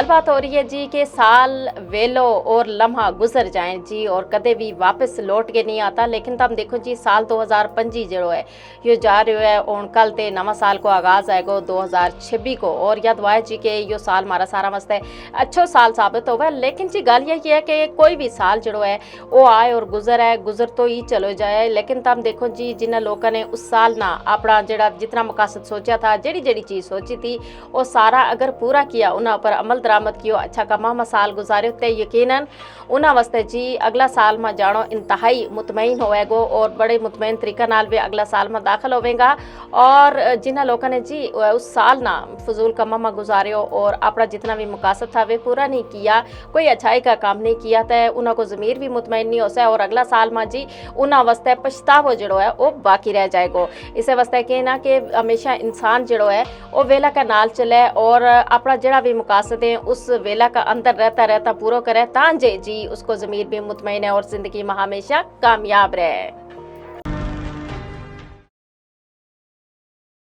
बात हो रही है जी कि साल वेलो और लम्हा गुजर जाए जी और कदे भी वापस लौट के नहीं आता। लेकिन तम देखो जी साल 2025 जो है यो जा रही है और कल ते नवा साल को आगाज आएगा 2026 को। और याद वाए जी के यो साल हमारा सारा मस्त है अच्छो साल साबित होगा। लेकिन जी गल यही है कि कोई भी साल जो है वो आए और गुजर तो ही चलो जाए। लेकिन तम देखो जी जिन्हें लोगों ने उस साल ना अपना जड़ा जितना मकासद सोचा था जेड़ी जेड़ी चीज़ सोची थी वो सारा अगर पूरा किया उन्होंने पर अमल दरामद कियो अच्छा कमा साल गुजारे ते यकीनन उन्होंने वास्ते जी अगला साल में जानो इंतहाई मुतमईन होएगो और बड़े मुतमईन तरीका नाल वे अगला साल में दाखिल होवेगा। और जिन्हें लोगों ने जी उस साल ना फजूल कमा में गुजारियो और अपना जितना भी मुकासद था वे पूरा नहीं किया, कोई अच्छाई का काम नहीं किया तो उन्हों को ज़मीर भी मुतमईन नहीं हो सा और अगला साल में जी उन्होंने वास्ते पछतावो जड़ो है वो बाकी रह जाएगो। इस वास्ते कहना कि हमेशा इंसान जड़ो है वो वेला का नाल चले और अपना जड़ा भी मुकासद है उस वेला का अंदर रहता पूरा करे तांजे जी उसको ज़मीर भी मुतमईन है और ज़िंदगी में हमेशा कामयाब रहे।